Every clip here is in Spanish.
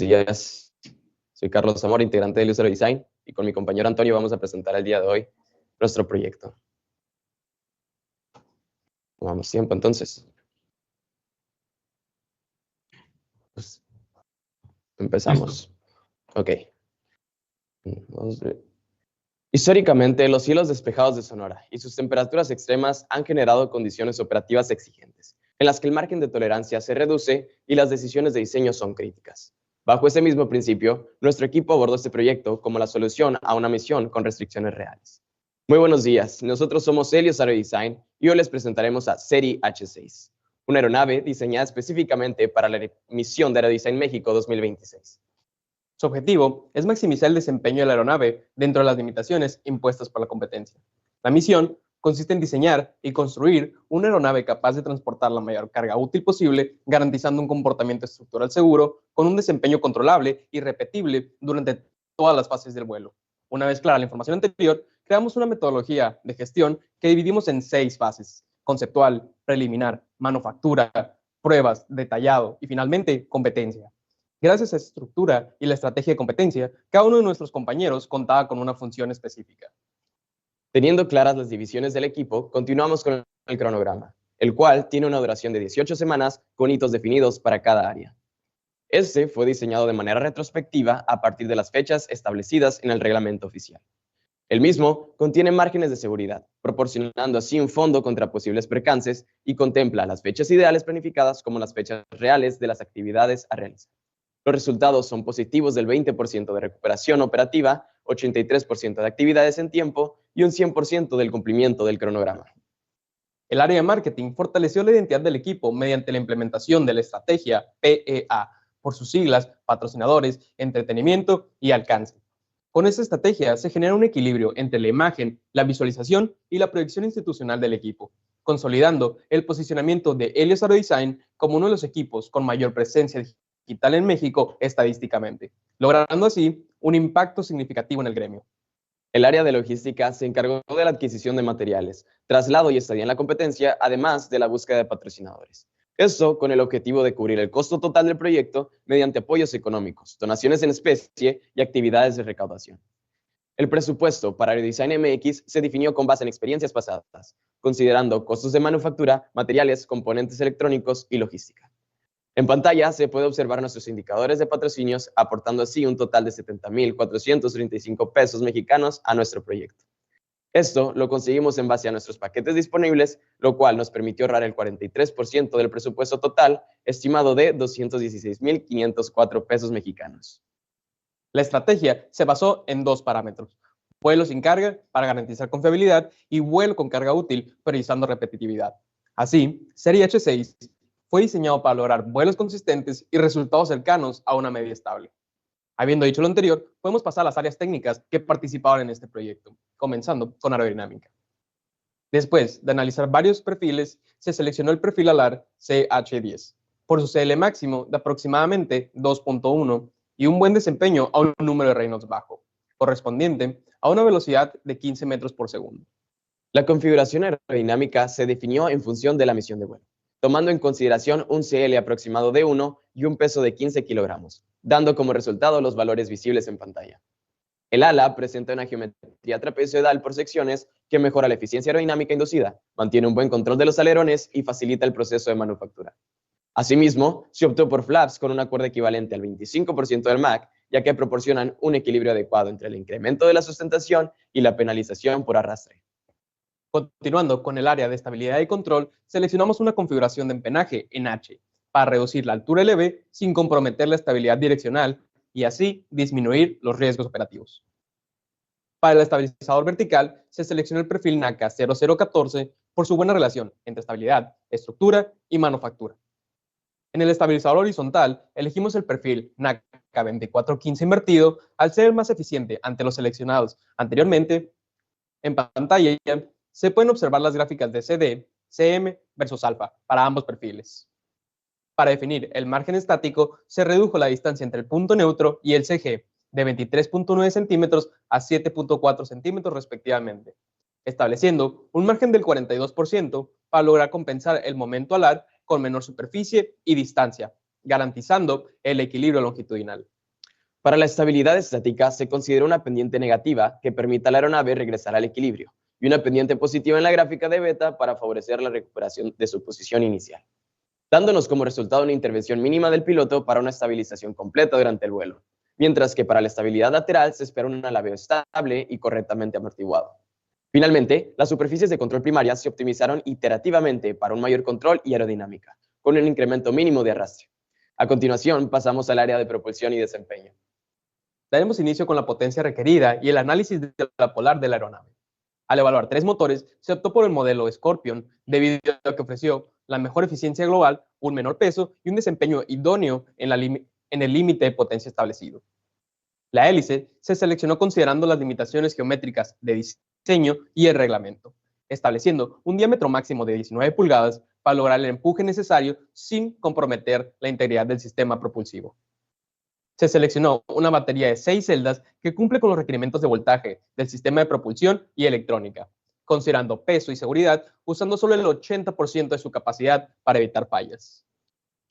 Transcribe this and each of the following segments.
días. Soy Carlos Zamora, integrante de Helios Aerodesign, y con mi compañero Antonio vamos a presentar el día de hoy nuestro proyecto. Tomamos tiempo entonces. Pues, empezamos. Ok. Históricamente, los cielos despejados de Sonora y sus temperaturas extremas han generado condiciones operativas exigentes, en las que el margen de tolerancia se reduce y las decisiones de diseño son críticas. Bajo ese mismo principio, nuestro equipo abordó este proyecto como la solución a una misión con restricciones reales. Muy buenos días, nosotros somos Helios Aerodesign y hoy les presentaremos a SETI H6, una aeronave diseñada específicamente para la misión de Aerodesign México 2026. Su objetivo es maximizar el desempeño de la aeronave dentro de las limitaciones impuestas por la competencia. La misión consiste en diseñar y construir una aeronave capaz de transportar la mayor carga útil posible, garantizando un comportamiento estructural seguro, con un desempeño controlable y repetible durante todas las fases del vuelo. Una vez clara la información anterior, creamos una metodología de gestión que dividimos en 6 fases: conceptual, preliminar, manufactura, pruebas, detallado y finalmente competencia. Gracias a esa estructura y la estrategia de competencia, cada uno de nuestros compañeros contaba con una función específica. Teniendo claras las divisiones del equipo, continuamos con el cronograma, el cual tiene una duración de 18 semanas con hitos definidos para cada área. Este fue diseñado de manera retrospectiva a partir de las fechas establecidas en el reglamento oficial. El mismo contiene márgenes de seguridad, proporcionando así un fondo contra posibles percances y contempla las fechas ideales planificadas como las fechas reales de las actividades a realizar. Los resultados son positivos del 20% de recuperación operativa, 83% de actividades en tiempo y un 100% del cumplimiento del cronograma. El área de marketing fortaleció la identidad del equipo mediante la implementación de la estrategia PEA, por sus siglas, patrocinadores, entretenimiento y alcance. Con esta estrategia se genera un equilibrio entre la imagen, la visualización y la proyección institucional del equipo, consolidando el posicionamiento de Helios Aerodesign como uno de los equipos con mayor presencia digital en México estadísticamente, logrando así un impacto significativo en el gremio. El área de logística se encargó de la adquisición de materiales, traslado y estadía en la competencia, además de la búsqueda de patrocinadores. Esto con el objetivo de cubrir el costo total del proyecto mediante apoyos económicos, donaciones en especie y actividades de recaudación. El presupuesto para Aerodesign MX se definió con base en experiencias pasadas, considerando costos de manufactura, materiales, componentes electrónicos y logística. En pantalla se puede observar nuestros indicadores de patrocinios, aportando así un total de 70,435 pesos mexicanos a nuestro proyecto. Esto lo conseguimos en base a nuestros paquetes disponibles, lo cual nos permitió ahorrar el 43% del presupuesto total, estimado de 216,504 pesos mexicanos. La estrategia se basó en 2 parámetros: vuelo sin carga para garantizar confiabilidad y vuelo con carga útil priorizando repetitividad. Así, SETI H6 fue diseñado para lograr vuelos consistentes y resultados cercanos a una media estable. Habiendo dicho lo anterior, podemos pasar a las áreas técnicas que participaban en este proyecto, comenzando con aerodinámica. Después de analizar varios perfiles, se seleccionó el perfil alar CH10 por su CL máximo de aproximadamente 2.1 y un buen desempeño a un número de Reynolds bajo, correspondiente a una velocidad de 15 metros por segundo. La configuración aerodinámica se definió en función de la misión de vuelo, tomando en consideración un CL aproximado de 1 y un peso de 15 kilogramos, dando como resultado los valores visibles en pantalla. El ala presenta una geometría trapezoidal por secciones que mejora la eficiencia aerodinámica inducida, mantiene un buen control de los alerones y facilita el proceso de manufactura. Asimismo, se optó por flaps con una cuerda equivalente al 25% del MAC, ya que proporcionan un equilibrio adecuado entre el incremento de la sustentación y la penalización por arrastre. Continuando con el área de estabilidad y control, seleccionamos una configuración de empenaje en H para reducir la altura LV sin comprometer la estabilidad direccional y así disminuir los riesgos operativos. Para el estabilizador vertical, se seleccionó el perfil NACA 0014 por su buena relación entre estabilidad, estructura y manufactura. En el estabilizador horizontal, elegimos el perfil NACA 2415 invertido al ser el más eficiente ante los seleccionados anteriormente. En pantalla se pueden observar las gráficas de CD, CM versus alfa para ambos perfiles. Para definir el margen estático, se redujo la distancia entre el punto neutro y el CG de 23.9 centímetros a 7.4 centímetros respectivamente, estableciendo un margen del 42% para lograr compensar el momento alar con menor superficie y distancia, garantizando el equilibrio longitudinal. Para la estabilidad estática se considera una pendiente negativa que permita a la aeronave regresar al equilibrio y una pendiente positiva en la gráfica de beta para favorecer la recuperación de su posición inicial, dándonos como resultado una intervención mínima del piloto para una estabilización completa durante el vuelo, mientras que para la estabilidad lateral se espera un alabeo estable y correctamente amortiguado. Finalmente, las superficies de control primarias se optimizaron iterativamente para un mayor control y aerodinámica, con un incremento mínimo de arrastre. A continuación, pasamos al área de propulsión y desempeño. Daremos inicio con la potencia requerida y el análisis de la polar de la aeronave. Al evaluar 3 motores, se optó por el modelo Scorpion, debido a que ofreció la mejor eficiencia global, un menor peso y un desempeño idóneo en el límite de potencia establecido. La hélice se seleccionó considerando las limitaciones geométricas de diseño y el reglamento, estableciendo un diámetro máximo de 19 pulgadas para lograr el empuje necesario sin comprometer la integridad del sistema propulsivo. Se seleccionó una batería de 6 celdas que cumple con los requerimientos de voltaje del sistema de propulsión y electrónica, considerando peso y seguridad, usando solo el 80% de su capacidad para evitar fallas.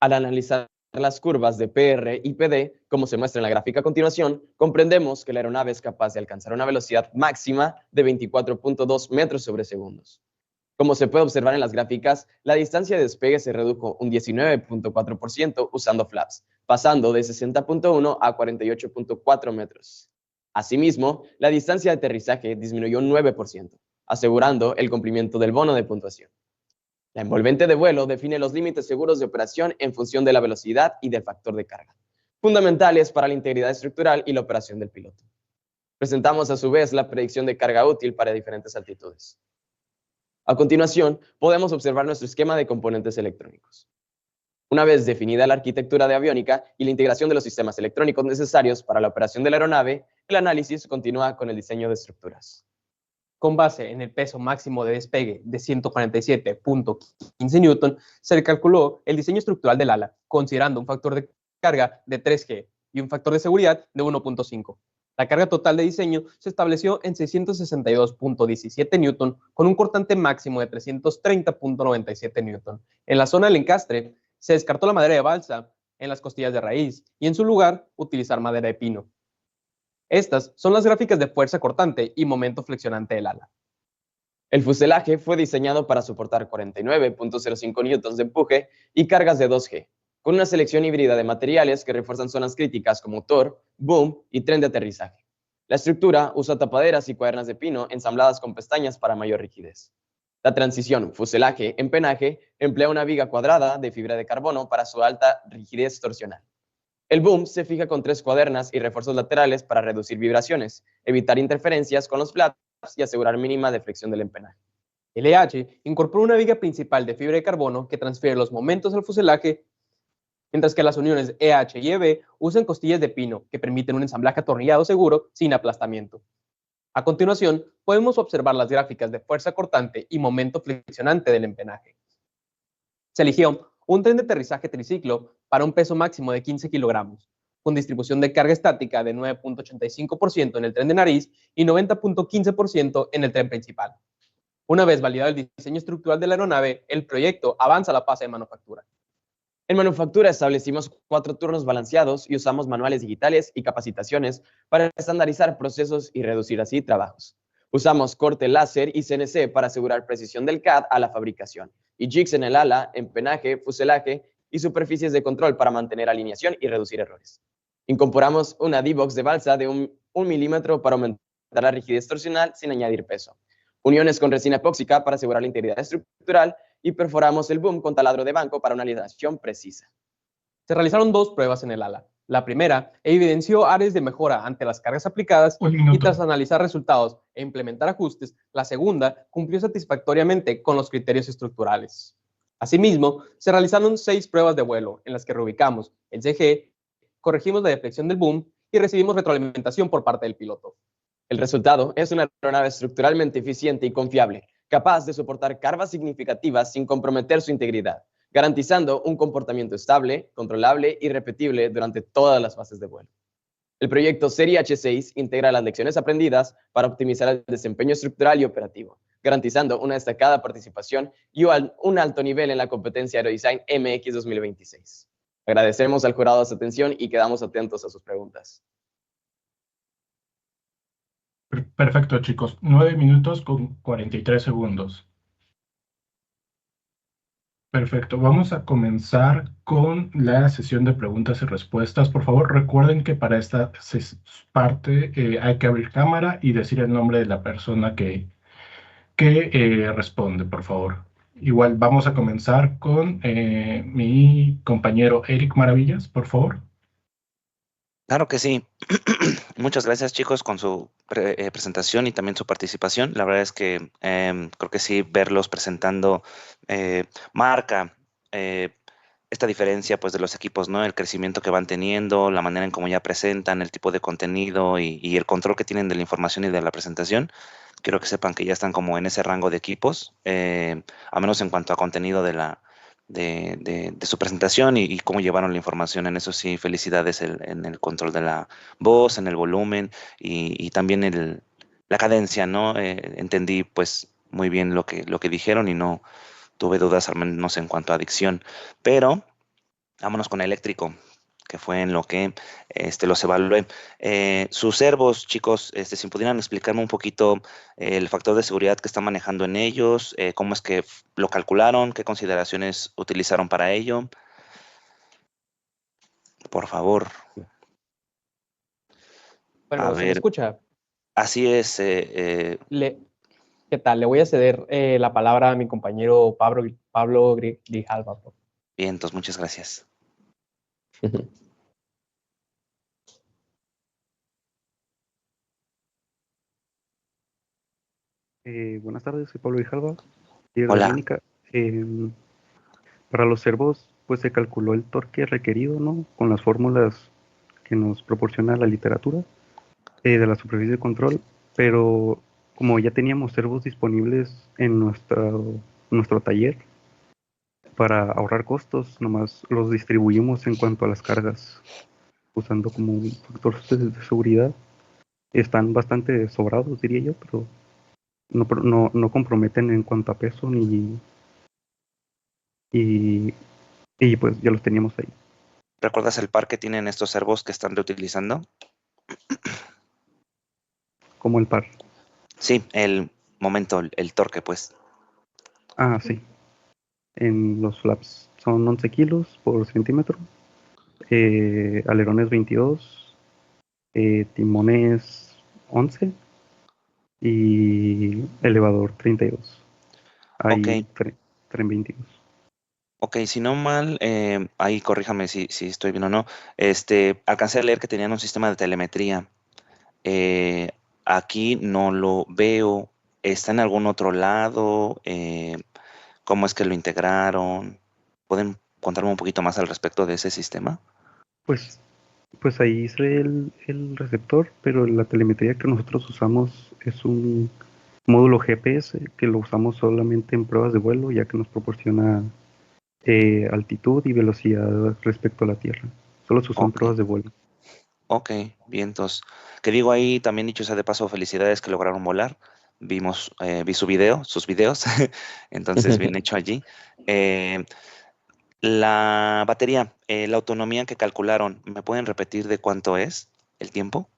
Al analizar las curvas de PR y PD, como se muestra en la gráfica a continuación, comprendemos que la aeronave es capaz de alcanzar una velocidad máxima de 24.2 metros sobre segundos. Como se puede observar en las gráficas, la distancia de despegue se redujo un 19.4% usando flaps, pasando de 60.1 a 48.4 metros. Asimismo, la distancia de aterrizaje disminuyó un 9%, asegurando el cumplimiento del bono de puntuación. La envolvente de vuelo define los límites seguros de operación en función de la velocidad y del factor de carga, fundamentales para la integridad estructural y la operación del piloto. Presentamos a su vez la predicción de carga útil para diferentes altitudes. A continuación, podemos observar nuestro esquema de componentes electrónicos. Una vez definida la arquitectura de aviónica y la integración de los sistemas electrónicos necesarios para la operación de la aeronave, el análisis continúa con el diseño de estructuras. Con base en el peso máximo de despegue de 147.15 Newton, se calculó el diseño estructural del ala, considerando un factor de carga de 3G y un factor de seguridad de 1.5. La carga total de diseño se estableció en 662.17 Newton con un cortante máximo de 330.97 Newton. En la zona del encastre, se descartó la madera de balsa en las costillas de raíz y en su lugar utilizar madera de pino. Estas son las gráficas de fuerza cortante y momento flexionante del ala. El fuselaje fue diseñado para soportar 49.05 newtons de empuje y cargas de 2G, con una selección híbrida de materiales que refuerzan zonas críticas como motor, boom y tren de aterrizaje. La estructura usa tapaderas y cuadernas de pino ensambladas con pestañas para mayor rigidez. La transición fuselaje-empenaje emplea una viga cuadrada de fibra de carbono para su alta rigidez torsional. El boom se fija con 3 cuadernas y refuerzos laterales para reducir vibraciones, evitar interferencias con los flaps y asegurar mínima deflexión del empenaje. El EH incorpora una viga principal de fibra de carbono que transfiere los momentos al fuselaje, mientras que las uniones EH y EB usan costillas de pino que permiten un ensamblaje atornillado seguro sin aplastamiento. A continuación, podemos observar las gráficas de fuerza cortante y momento flexionante del empenaje. Se eligió un tren de aterrizaje triciclo para un peso máximo de 15 kilogramos, con distribución de carga estática de 9.85% en el tren de nariz y 90.15% en el tren principal. Una vez validado el diseño estructural de la aeronave, el proyecto avanza a la fase de manufactura. En manufactura establecimos 4 turnos balanceados y usamos manuales digitales y capacitaciones para estandarizar procesos y reducir así trabajos. Usamos corte láser y CNC para asegurar precisión del CAD a la fabricación, y jigs en el ala, empenaje, fuselaje y superficies de control para mantener alineación y reducir errores. Incorporamos una D-Box de balsa de 1 milímetro para aumentar la rigidez torsional sin añadir peso. Uniones con resina epóxica para asegurar la integridad estructural y perforamos el boom con taladro de banco para una alineación precisa. Se realizaron 2 pruebas en el ala. La primera evidenció áreas de mejora ante las cargas aplicadas y tras analizar resultados e implementar ajustes, la segunda cumplió satisfactoriamente con los criterios estructurales. Asimismo, se realizaron 6 pruebas de vuelo en las que reubicamos el CG, corregimos la deflexión del boom y recibimos retroalimentación por parte del piloto. El resultado es una aeronave estructuralmente eficiente y confiable, capaz de soportar cargas significativas sin comprometer su integridad, garantizando un comportamiento estable, controlable y repetible durante todas las fases de vuelo. El proyecto Serie H6 integra las lecciones aprendidas para optimizar el desempeño estructural y operativo, garantizando una destacada participación y un alto nivel en la competencia Aerodesign MX 2026. Agradecemos al jurado su atención y quedamos atentos a sus preguntas. Perfecto, chicos. 9 minutos con 43 segundos. Perfecto. Vamos a comenzar con la sesión de preguntas y respuestas. Por favor, recuerden que para esta parte hay que abrir cámara y decir el nombre de la persona que responde, por favor. Igual vamos a comenzar con mi compañero Eric Maravillas, por favor. Claro que sí. Muchas gracias, chicos, con su presentación y también su participación. La verdad es que creo que sí, verlos presentando marca esta diferencia pues de los equipos, ¿no? El crecimiento que van teniendo, la manera en cómo ya presentan, el tipo de contenido y el control que tienen de la información y de la presentación. Quiero que sepan que ya están como en ese rango de equipos, al menos en cuanto a contenido de su presentación y cómo llevaron la información. En eso sí, felicidades en el control de la voz, en el volumen y también la cadencia, ¿no? Entendí pues muy bien lo que dijeron y no tuve dudas, al menos en cuanto a dicción. Pero vámonos con eléctrico, que fue en lo que los evalué. Sus servos, chicos, si pudieran explicarme un poquito el factor de seguridad que están manejando en ellos, cómo es que lo calcularon, qué consideraciones utilizaron para ello. Por favor. Bueno, A ¿se me ver, escucha? así es. ¿Qué tal? Le voy a ceder la palabra a mi compañero Pablo Grijalva. Bien, entonces muchas gracias. Buenas tardes, soy Pablo Grijalva, líder de Hola. clínica. Para los servos, pues se calculó el torque requerido, ¿no? Con las fórmulas que nos proporciona la literatura de la superficie de control, pero como ya teníamos servos disponibles en nuestro taller, para ahorrar costos, nomás los distribuimos en cuanto a las cargas, usando como un factor de seguridad. Están bastante sobrados, diría yo, pero no comprometen en cuanto a peso y, y pues ya los teníamos ahí. ¿Recuerdas el par que tienen estos servos que están reutilizando? Como el par. Sí, el momento, el torque, pues. Ah, sí. En los flaps son 11 kilos por centímetro. Alerones 22. Timones 11. Y elevador 32. Ahí Ok. tren 22. Ok, si no mal, ahí corríjame si estoy bien o no. Alcancé a leer que tenían un sistema de telemetría. Eh, Aquí no lo veo. ¿Está en algún otro lado? ¿Cómo es que lo integraron? ¿Pueden contarme un poquito más al respecto de ese sistema? Pues, pues ahí se ve el receptor, pero la telemetría que nosotros usamos es un módulo GPS que lo usamos solamente en pruebas de vuelo, ya que nos proporciona altitud y velocidad respecto a la Tierra. Solo se usan Ok, pruebas de vuelo. ok, bien, entonces, que digo ahí, también dicho sea de paso, felicidades que lograron volar. Vi su video, sus videos, entonces bien hecho allí. Eh, La batería, la autonomía que calcularon, ¿me pueden repetir de cuánto es el tiempo?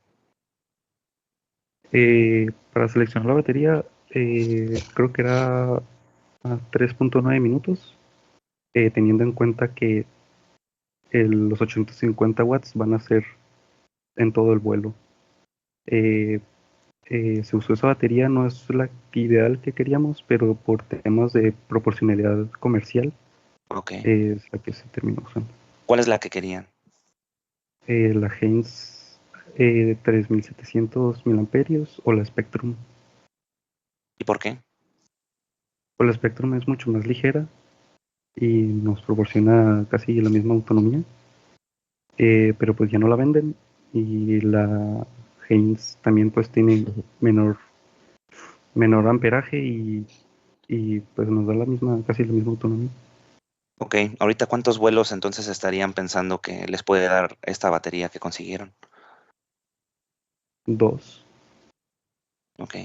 Para seleccionar la batería, creo que era a 3.9 minutos, teniendo en cuenta que los 850 watts van a ser en todo el vuelo. Eh, Se usó esa batería, no es la ideal que queríamos, pero por temas de proporcionalidad comercial Ok. es la que se terminó usando. ¿Cuál es la que querían? La Heinz 3700 miliamperios o la Spectrum. ¿Y por qué? Pues la Spectrum es mucho más ligera y nos proporciona casi la misma autonomía, pero pues ya no la venden y la Heinz también pues tiene menor amperaje y pues nos da casi la misma autonomía. Ok, ahorita ¿cuántos vuelos entonces estarían pensando que les puede dar esta batería que consiguieron? 2. Ok,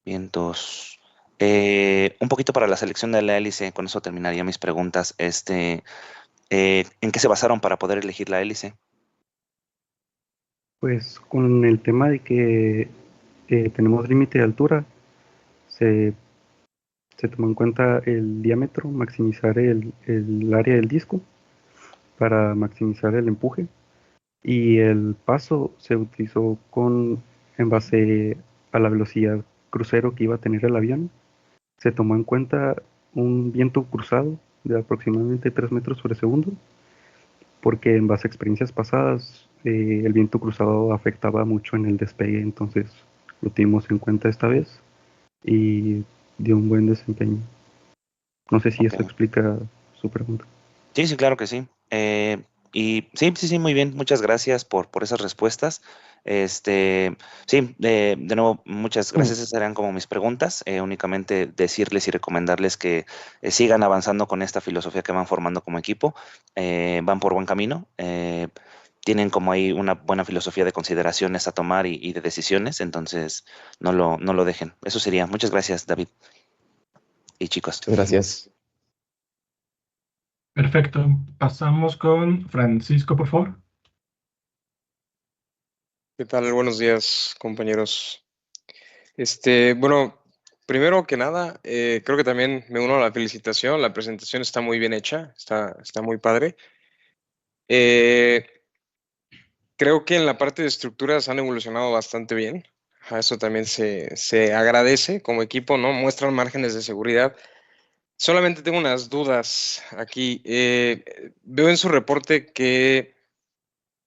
bien, dos. Un poquito para la selección de la hélice, con eso terminaría mis preguntas. ¿En qué se basaron para poder elegir la hélice? Pues con el tema de que tenemos límite de altura, se, se tomó en cuenta el diámetro, maximizar el área del disco para maximizar el empuje. Y el paso se utilizó en base a la velocidad crucero que iba a tener el avión. Se tomó en cuenta un viento cruzado de aproximadamente 3 metros sobre segundo, porque en base a experiencias pasadas, el viento cruzado afectaba mucho en el despegue, entonces lo tuvimos en cuenta esta vez y dio un buen desempeño. No sé si Ok. eso explica su pregunta. Sí, sí, claro que sí. Y sí, muy bien. Muchas gracias por esas respuestas. Sí, de nuevo, muchas gracias. Esas eran como mis preguntas. Únicamente decirles y recomendarles que sigan avanzando con esta filosofía que van formando como equipo. Van por buen camino. Tienen como ahí una buena filosofía de consideraciones a tomar y de decisiones. Entonces, no lo dejen. Eso sería. Muchas gracias, David y chicos. Muchas gracias. Perfecto. Pasamos con Francisco, por favor. ¿Qué tal? Buenos días, compañeros. Bueno, primero que nada, creo que también me uno a la felicitación. La presentación está muy bien hecha, está muy padre. Eh, Creo que en la parte de estructuras han evolucionado bastante bien. Eso también se agradece como equipo, ¿no? Muestran márgenes de seguridad. Solamente tengo unas dudas aquí. Veo en su reporte que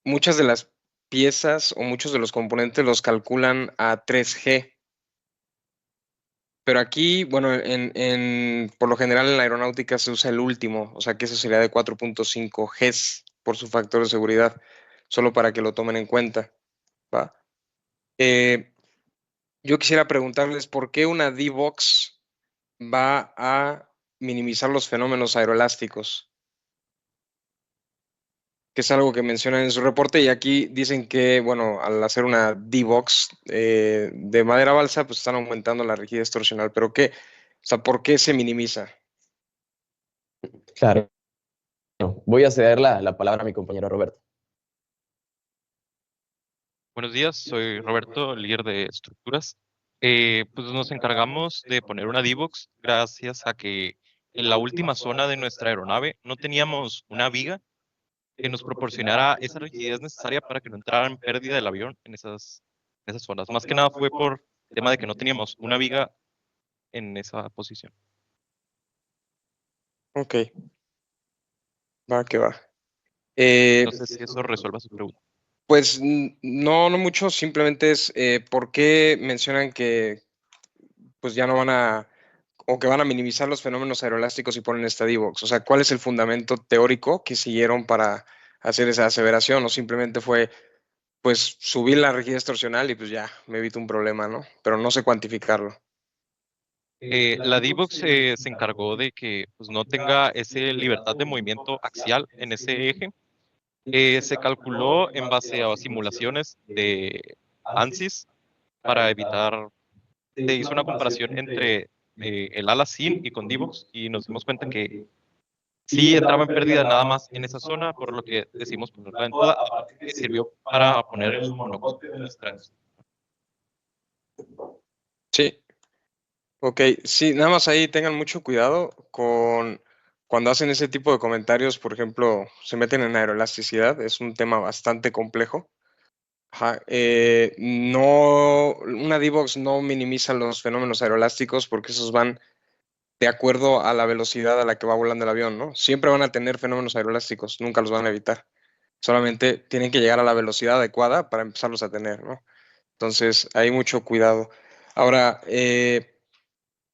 muchas de las piezas o muchos de los componentes los calculan a 3G. Pero aquí, bueno, por lo general en la aeronáutica se usa el último, o sea que eso sería de 4.5 Gs por su factor de seguridad, solo para que lo tomen en cuenta, ¿va? Yo quisiera preguntarles por qué una D-Box va a minimizar los fenómenos aeroelásticos, que es algo que mencionan en su reporte, y aquí dicen que, bueno, al hacer una D-Box de madera balsa, pues están aumentando la rigidez torsional, pero ¿qué? O sea, ¿por qué se minimiza? Claro. Voy a ceder la palabra a mi compañero Roberto. Buenos días, soy Roberto, líder de estructuras. Pues nos encargamos de poner una D-Box gracias a que en la última zona de nuestra aeronave no teníamos una viga que nos proporcionara esa rigidez necesaria para que no entrara en pérdida el avión en esas zonas. Más que nada fue por el tema de que no teníamos una viga en esa posición. Ok, va que va. No sé si eso resuelva su pregunta. Pues no mucho, simplemente es por qué mencionan que pues ya no van a, o que van a minimizar los fenómenos aeroelásticos y ponen esta D-Box. O sea, ¿cuál es el fundamento teórico que siguieron para hacer esa aseveración? O simplemente fue, pues, subir la rigidez torsional y pues ya, me evito un problema, ¿no? Pero no sé cuantificarlo. La D-Box se encargó de que pues, no tenga esa libertad de movimiento axial en ese eje. Se calculó en base a simulaciones de ANSYS para evitar, se hizo una comparación entre el ala sin y con D-Box y nos dimos cuenta que sí entraba en pérdida nada más en esa zona, por lo que decidimos ponerla en toda, aparte que sirvió para poner el monocoque de nuestra. Sí, ok, sí, nada más ahí tengan mucho cuidado con cuando hacen ese tipo de comentarios, por ejemplo, se meten en aeroelasticidad, es un tema bastante complejo. Ajá, no, una D-Box no minimiza los fenómenos aeroelásticos porque esos van de acuerdo a la velocidad a la que va volando el avión, ¿no? Siempre van a tener fenómenos aeroelásticos, nunca los van a evitar. Solamente tienen que llegar a la velocidad adecuada para empezarlos a tener, ¿no? Entonces, hay mucho cuidado. Ahora,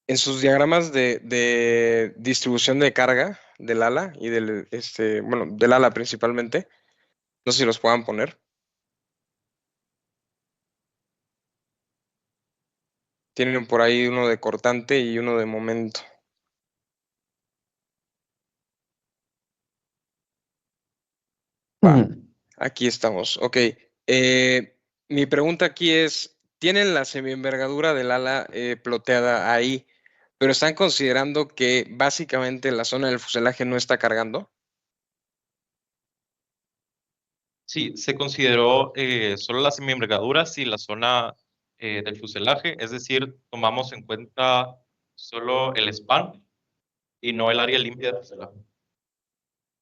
en sus diagramas de distribución de carga del ala y bueno, del ala principalmente, no sé si los puedan poner. Tienen por ahí uno de cortante y uno de momento. Va, aquí estamos. Ok. Mi pregunta aquí es, ¿tienen la semienvergadura del ala ploteada ahí, pero están considerando que básicamente la zona del fuselaje no está cargando? Sí, se consideró solo las semienvergaduras y la zona del fuselaje, es decir, tomamos en cuenta solo el span y no el área limpia del fuselaje.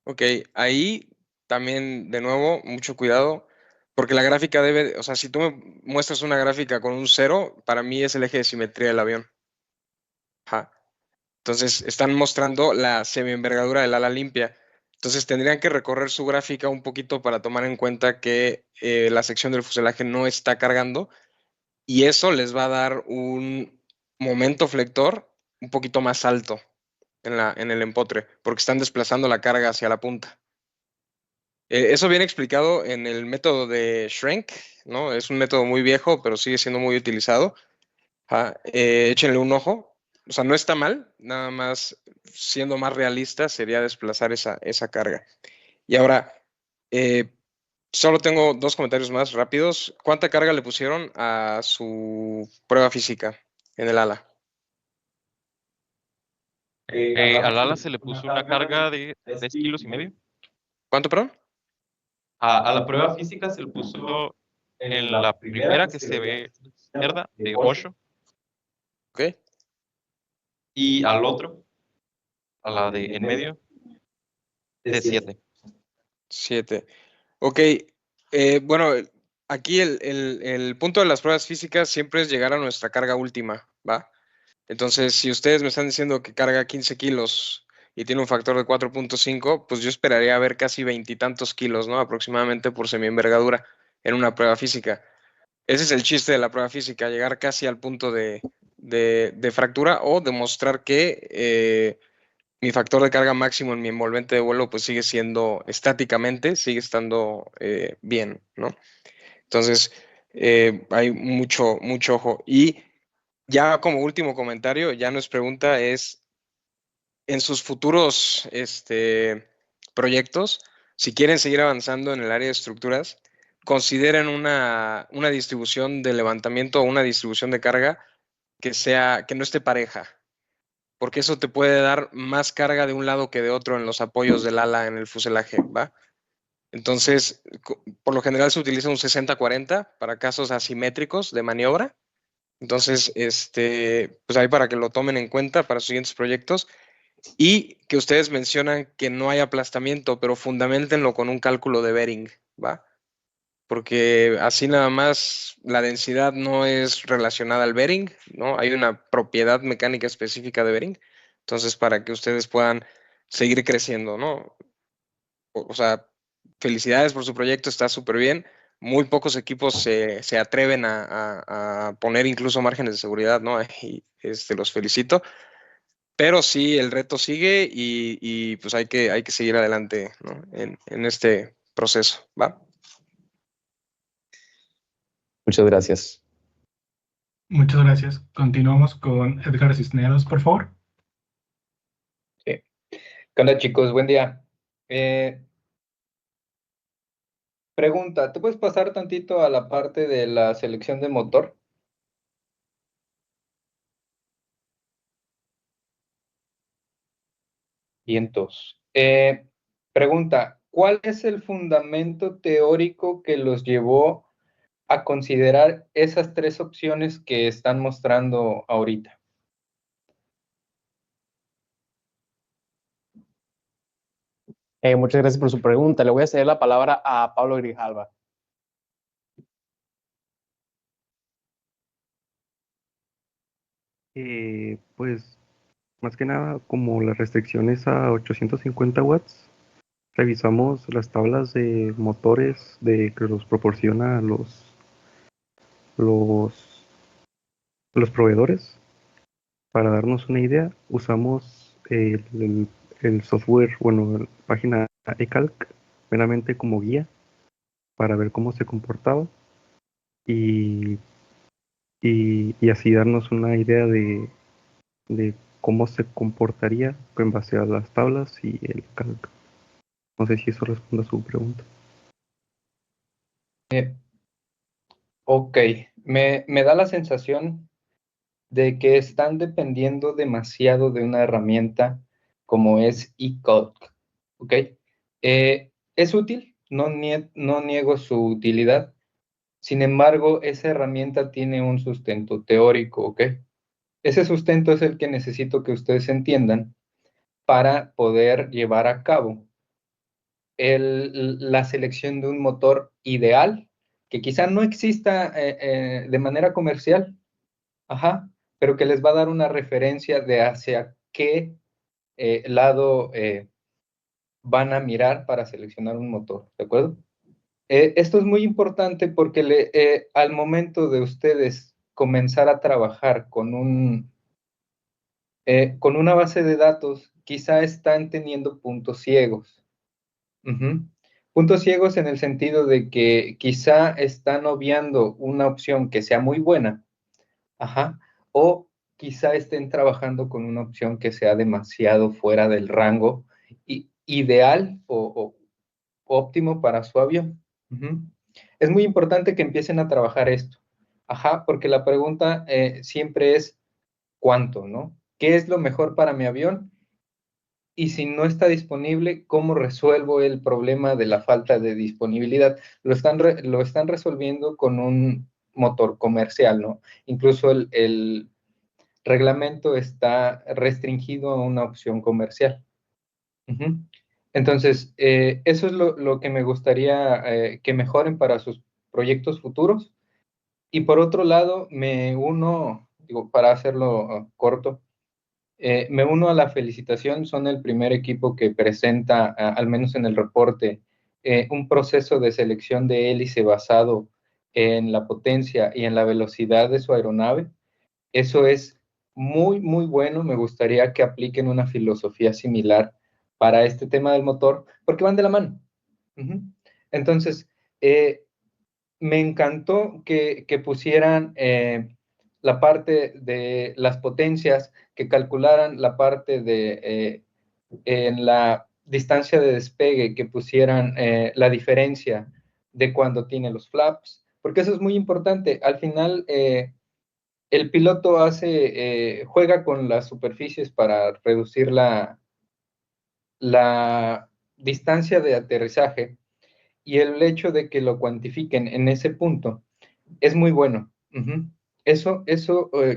Ok, ahí también, de nuevo, mucho cuidado, porque la gráfica debe, o sea, si tú me muestras una gráfica con un 0, para mí es el eje de simetría del avión. Ajá. Entonces, están mostrando la semienvergadura del ala limpia. Entonces, tendrían que recorrer su gráfica un poquito para tomar en cuenta que la sección del fuselaje no está cargando, y eso les va a dar un momento flector un poquito más alto en el empotre, porque están desplazando la carga hacia la punta. Eso viene explicado en el método de Schrenk, ¿no? Es un método muy viejo, pero sigue siendo muy utilizado. Échenle un ojo. O sea, no está mal, nada más siendo más realista sería desplazar esa carga. Y ahora, solo tengo 2 comentarios más rápidos. ¿Cuánta carga le pusieron a su prueba física en el ala? Al ala se le puso una carga de 3,5 kilos. ¿Cuánto, perdón? A la prueba física se le puso en la primera que se ve a la izquierda de 8 Ok. y al otro, a la de en medio, de 7. 7. Ok. Bueno, aquí el punto de las pruebas físicas siempre es llegar a nuestra carga última, ¿va? Entonces, si ustedes me están diciendo que carga 15 kilos y tiene un factor de 4.5, pues yo esperaría ver casi 20 y tantos kilos, ¿no? Aproximadamente por semienvergadura en una prueba física. Ese es el chiste de la prueba física, llegar casi al punto de fractura o demostrar que mi factor de carga máximo en mi envolvente de vuelo pues sigue siendo estáticamente, sigue estando bien, ¿no? Entonces, hay mucho ojo. Y ya como último comentario, ya nos pregunta es, en sus futuros proyectos, si quieren seguir avanzando en el área de estructuras, consideren una distribución de levantamiento o una distribución de carga que no esté pareja, porque eso te puede dar más carga de un lado que de otro en los apoyos del ala en el fuselaje, ¿va? Entonces, por lo general se utiliza un 60-40 para casos asimétricos de maniobra. Entonces, pues ahí para que lo tomen en cuenta para sus siguientes proyectos. Y que ustedes mencionan que no hay aplastamiento, pero fundamentenlo con un cálculo de Bering, ¿va? Porque así nada más la densidad no es relacionada al Bering, ¿no? Hay una propiedad mecánica específica de Bering. Entonces, para que ustedes puedan seguir creciendo, ¿no? O sea, felicidades por su proyecto, está súper bien. Muy pocos equipos se atreven a poner incluso márgenes de seguridad, ¿no? Y los felicito. Pero sí, el reto sigue y pues hay que seguir adelante, ¿no? En este proceso, ¿va? Muchas gracias. Muchas gracias. Continuamos con Edgar Cisneros, por favor. Sí. ¿Qué onda, chicos? Buen día. Pregunta, ¿te puedes pasar tantito a la parte de la selección de motor? Vientos. Pregunta, ¿cuál es el fundamento teórico que los llevó a considerar esas 3 opciones que están mostrando ahorita? Muchas gracias por su pregunta. Le voy a ceder la palabra a Pablo Grijalva. Pues más que nada, como las restricciones a 850 watts, revisamos las tablas de motores que los proporciona los, los proveedores. Para darnos una idea, usamos el software, bueno, la página eCalc, meramente como guía para ver cómo se comportaba y, y así darnos una idea de cómo se comportaría en base a las tablas y el calc. No sé si eso responde a su pregunta. Ok, me da la sensación de que están dependiendo demasiado de una herramienta como es eCalc, ¿ok? Es útil, no niego su utilidad. Sin embargo, esa herramienta tiene un sustento teórico, ¿ok? Ese sustento es el que necesito que ustedes entiendan para poder llevar a cabo la selección de un motor ideal, que quizá no exista de manera comercial, pero que les va a dar una referencia de hacia qué lado van a mirar para seleccionar un motor, ¿de acuerdo? Esto es muy importante porque al momento de ustedes comenzar a trabajar con una base de datos, quizá están teniendo puntos ciegos. Puntos ciegos en el sentido de que quizá están obviando una opción que sea muy buena, o quizá estén trabajando con una opción que sea demasiado fuera del rango ideal o óptimo para su avión. Es muy importante que empiecen a trabajar esto, porque la pregunta siempre es ¿cuánto, no? ¿Qué es lo mejor para mi avión? Y si no está disponible, ¿cómo resuelvo el problema de la falta de disponibilidad? Lo están resolviendo con un motor comercial, ¿no? Incluso el reglamento está restringido a una opción comercial. Entonces, eso es lo que me gustaría que mejoren para sus proyectos futuros. Y por otro lado, me uno, para hacerlo corto, me uno a la felicitación. Son el primer equipo que presenta, al menos en el reporte, un proceso de selección de hélice basado en la potencia y en la velocidad de su aeronave. Eso es muy, muy bueno. Me gustaría que apliquen una filosofía similar para este tema del motor, porque van de la mano. Entonces, me encantó que pusieran la parte de las potencias, que calcularan la parte de en la distancia de despegue, que pusieran la diferencia de cuando tiene los flaps, porque eso es muy importante. Al final, el piloto juega con las superficies para reducir la distancia de aterrizaje, y el hecho de que lo cuantifiquen en ese punto es muy bueno. Eso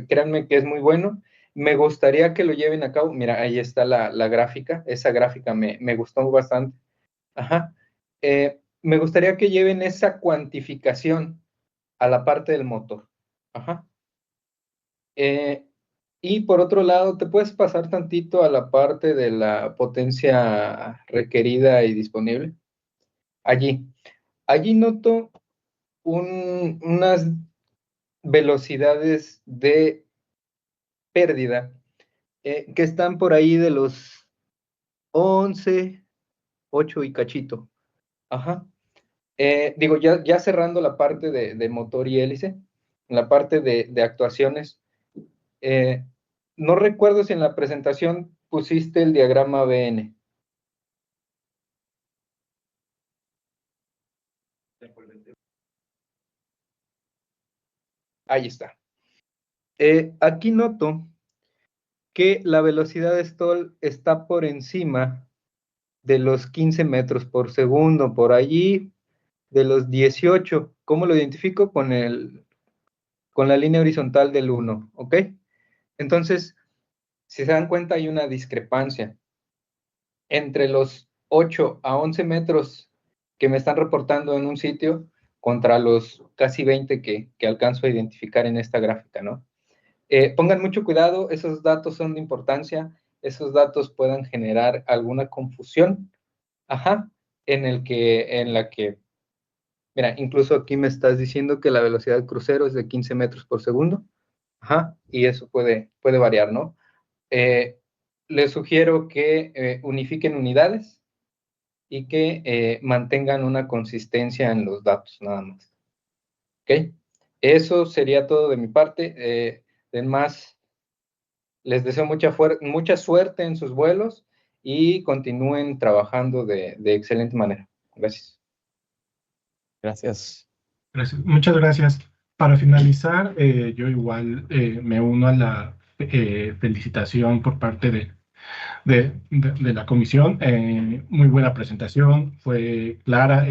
créanme que es muy bueno. Me gustaría que lo lleven a cabo. Mira, ahí está la gráfica. Esa gráfica me gustó bastante. Me gustaría que lleven esa cuantificación a la parte del motor. Y por otro lado, te puedes pasar tantito a la parte de la potencia requerida y disponible. Allí noto unas velocidades de pérdida que están por ahí de los 11, 8 y cachito. Digo, ya cerrando la parte de motor y hélice, en la parte de actuaciones, no recuerdo si en la presentación pusiste el diagrama BN. Ahí está. Aquí noto que la velocidad de stall está por encima de los 15 metros por segundo, por allí de los 18. ¿Cómo lo identifico? Con la línea horizontal del 1, ¿ok? Entonces, si se dan cuenta, hay una discrepancia entre los 8 a 11 metros que me están reportando en un sitio contra los casi 20 que alcanzo a identificar en esta gráfica, ¿no? Pongan mucho cuidado, esos datos son de importancia. Esos datos puedan generar alguna confusión, en la que, mira, incluso aquí me estás diciendo que la velocidad crucero es de 15 metros por segundo, y eso puede variar, ¿no? Les sugiero que unifiquen unidades y que mantengan una consistencia en los datos, nada más. ¿Ok? Eso sería todo de mi parte. Además, les deseo mucha suerte en sus vuelos y continúen trabajando de excelente manera. Gracias. Gracias. Muchas gracias. Para finalizar, yo igual me uno a la felicitación por parte de la comisión. Muy buena presentación, fue clara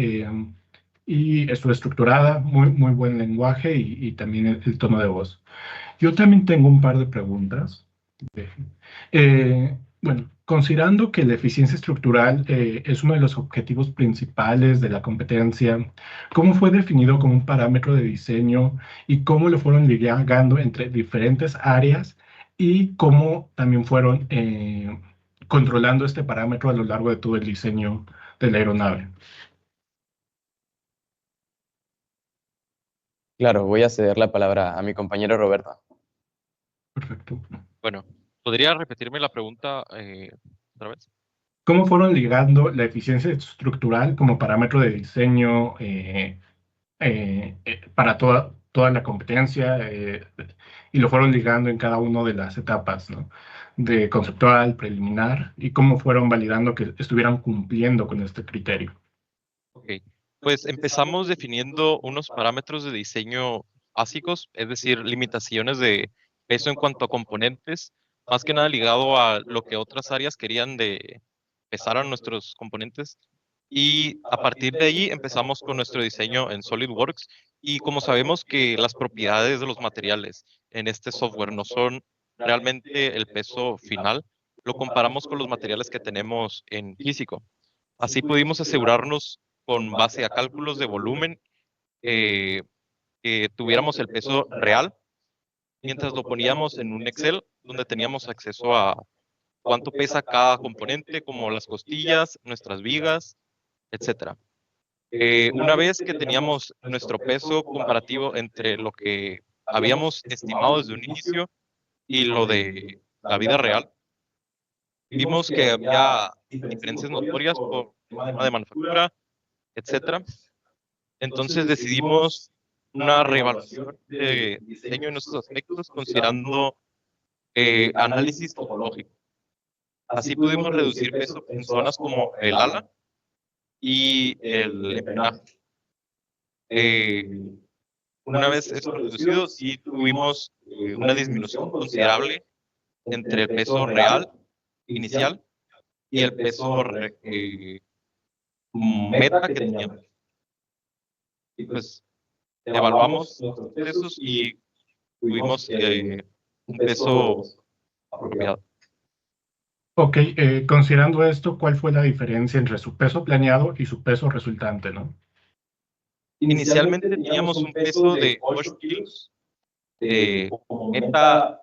y estuvo estructurada, muy buen lenguaje y también el tono de voz. Yo también tengo un par de preguntas. Bueno, considerando que la eficiencia estructural es uno de los objetivos principales de la competencia, ¿cómo fue definido como un parámetro de diseño y cómo lo fueron ligando entre diferentes áreas y cómo también fueron controlando este parámetro a lo largo de todo el diseño de la aeronave? Claro, voy a ceder la palabra a mi compañero Roberto. Perfecto. Bueno, ¿podría repetirme la pregunta otra vez? ¿Cómo fueron ligando la eficiencia estructural como parámetro de diseño para toda la competencia y lo fueron ligando en cada una de las etapas, ¿no? De conceptual, preliminar, y cómo fueron validando que estuvieran cumpliendo con este criterio? Ok, pues empezamos definiendo unos parámetros de diseño básicos, es decir, limitaciones de peso en cuanto a componentes, más que nada ligado a lo que otras áreas querían de pesar a nuestros componentes. Y a partir de ahí empezamos con nuestro diseño en SolidWorks. Y como sabemos que las propiedades de los materiales en este software no son realmente el peso final, lo comparamos con los materiales que tenemos en físico. Así pudimos asegurarnos con base a cálculos de volumen que tuviéramos el peso real mientras lo poníamos en un Excel donde teníamos acceso a cuánto pesa cada componente, como las costillas, nuestras vigas, etcétera. Una vez que teníamos nuestro peso comparativo entre lo que habíamos estimado desde un inicio y lo de la vida real, vimos que había diferencias notorias por tema de manufactura, etcétera. Entonces decidimos una reevaluación de diseño en estos aspectos considerando análisis topológico. Así pudimos reducir peso en zonas como el ala y el empenaje. Una vez esto reducido, sí tuvimos una disminución considerable entre el peso real inicial y el peso meta que teníamos. Y pues evaluamos los pesos y tuvimos un peso apropiado. Ok, considerando esto, ¿cuál fue la diferencia entre su peso planeado y su peso resultante, no? Inicialmente teníamos un peso de 8 kilos como meta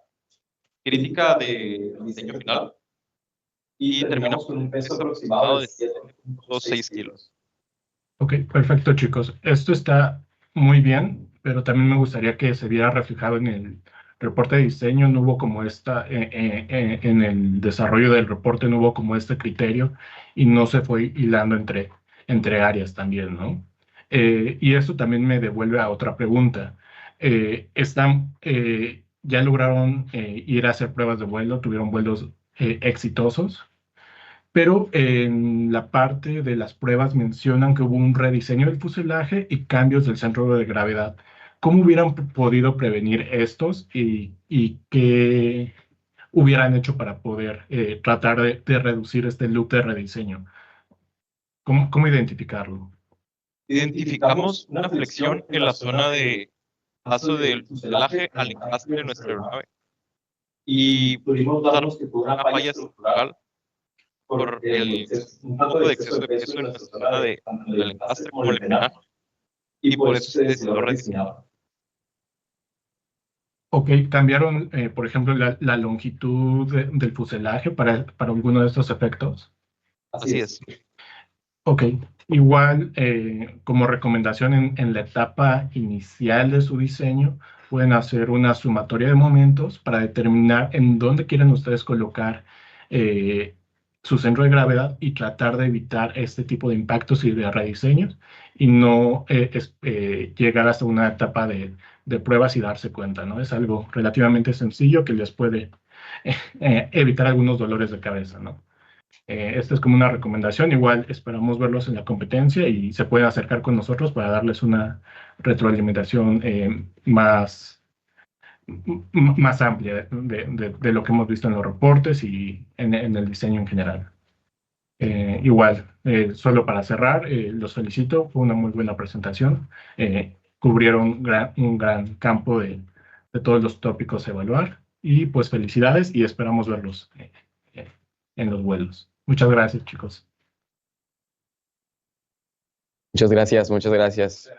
crítica de diseño final y terminamos con un peso aproximado de 7.6 kilos. Ok, perfecto, chicos. Esto está muy bien, pero también me gustaría que se viera reflejado en el reporte de diseño. No hubo como en el desarrollo del reporte no hubo como este criterio y no se fue hilando entre áreas también, ¿no? Y esto también me devuelve a otra pregunta. ¿Ya lograron ir a hacer pruebas de vuelo? ¿Tuvieron vuelos exitosos? Pero en la parte de las pruebas mencionan que hubo un rediseño del fuselaje y cambios del centro de gravedad. ¿Cómo hubieran podido prevenir estos y qué hubieran hecho para poder tratar de reducir este loop de rediseño? ¿Cómo identificarlo? Identificamos una flexión en la zona de paso del fuselaje al encastre de nuestra aeronave y pudimos darnos que tuvo una falla estructural por un poco de exceso de peso en nuestra zona tanto del encastre como el empenaje, y por eso se decidió rediseñar. Ok, cambiaron, por ejemplo, la longitud del fuselaje para alguno de estos efectos. Así es. Ok, igual como recomendación en la etapa inicial de su diseño, pueden hacer una sumatoria de momentos para determinar en dónde quieren ustedes colocar su centro de gravedad y tratar de evitar este tipo de impactos y de rediseños y no llegar hasta una etapa de pruebas y darse cuenta, ¿no? Es algo relativamente sencillo que les puede evitar algunos dolores de cabeza, ¿no? Esta es como una recomendación. Igual esperamos verlos en la competencia y se pueden acercar con nosotros para darles una retroalimentación más más amplia de lo que hemos visto en los reportes y en el diseño en general. Igual, solo para cerrar, los felicito, fue una muy buena presentación. Cubrieron un gran campo de todos los tópicos a evaluar y pues felicidades y esperamos verlos en los vuelos. Muchas gracias, chicos. Muchas gracias, muchas gracias.